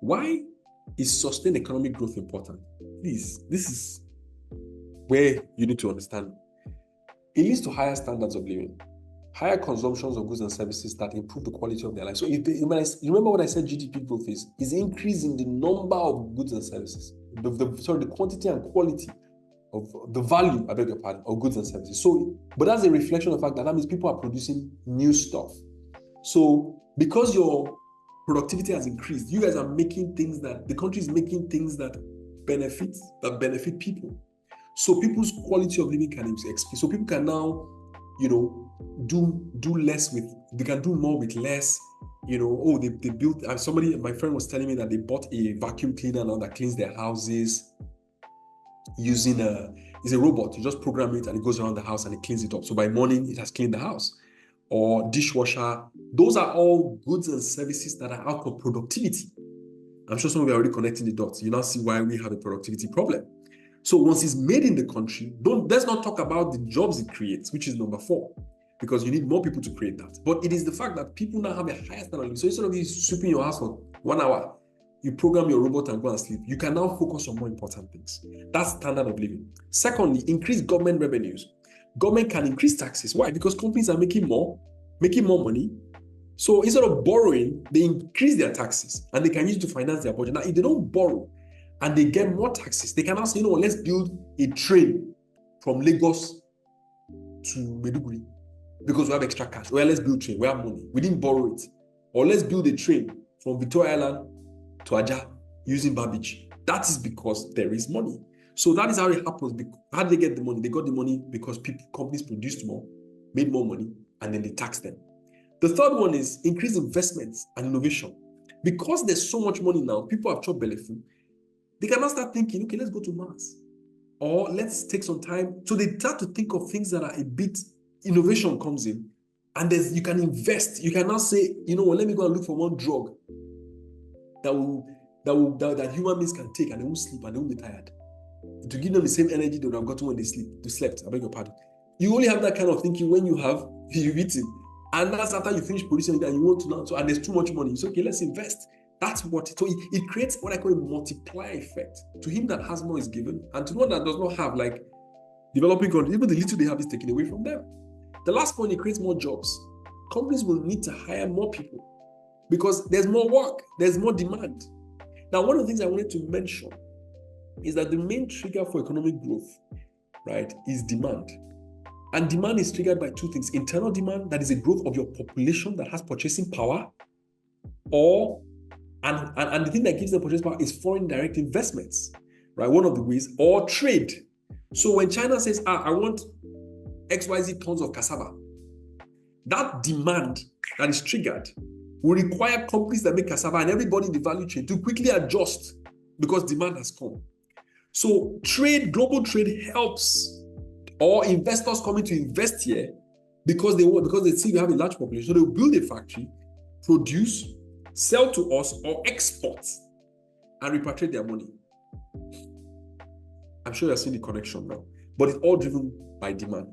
Why is sustained economic growth important? Please, this is where you need to understand. It leads to higher standards of living, higher consumptions of goods and services that improve the quality of their life. So remember what I said GDP growth is increasing the number of goods and services, the quantity and quality of the value, I beg your pardon, of goods and services. So, but that's a reflection of the fact that means people are producing new stuff. So because your productivity has increased, you guys are making things that, the country is making things that benefit people. So people's quality of living can increase. So people can now, do less with, they can do more with less. They built, my friend was telling me that they bought a vacuum cleaner now that cleans their houses using it's a robot. You just program it and it goes around the house and it cleans it up. So by morning, it has cleaned the house. Or dishwasher. Those are all goods and services that are out of productivity. I'm sure some of you are already connecting the dots. You now see why we have a productivity problem. So once it's made in the country, let's not talk about the jobs it creates, which is number 4, because you need more people to create that. But it is the fact that people now have a higher standard of living. So instead of you sweeping your house for 1 hour, you program your robot and go and sleep. You can now focus on more important things. That's standard of living. Secondly, increase government revenues. Government can increase taxes. Why? Because companies are making more money. So instead of borrowing, they increase their taxes and they can use it to finance their budget. Now, if they don't borrow and they get more taxes, they can now say, let's build a train from Lagos to Maiduguri because we have extra cash. Well, let's build a train. We have money. We didn't borrow it. Or let's build a train from Victoria Island to Aja using Barbage. That is because there is money. So that is how it happens. How did they get the money? They got the money because companies produced more, made more money, and then they taxed them. The third one is increase investments and innovation. Because there's so much money now, people have chopped belly food. They can now start thinking, okay, let's go to Mars. Or let's take some time. So they start to think of things that are a bit, innovation comes in, and you can invest. You can now say, let me go and look for one drug that human beings can take and they won't sleep and they won't be tired. To give them the same energy they would have gotten when they slept. I beg your pardon. You only have that kind of thinking when you've eaten. And that's after you finish producing it and you want to now. So, and there's too much money. So, okay, let's invest. That's what so it creates what I call a multiplier effect. To him that has more is given, and to one that does not have, like developing countries, even the little they have is taken away from them. The last point, it creates more jobs. Companies will need to hire more people because there's more work, there's more demand. Now, one of the things I wanted to mention is that the main trigger for economic growth, right, is demand. And demand is triggered by 2 things. Internal demand, that is a growth of your population that has purchasing power, and the thing that gives them purchasing power is foreign direct investments, right? One of the ways, or trade. So when China says, I want XYZ tons of cassava, that demand that is triggered will require companies that make cassava and everybody in the value chain to quickly adjust because demand has come. So global trade helps, or investors coming to invest here because they see we have a large population. So they'll build a factory, produce, sell to us, or export and repatriate their money. I'm sure you're seeing the connection now, but it's all driven by demand.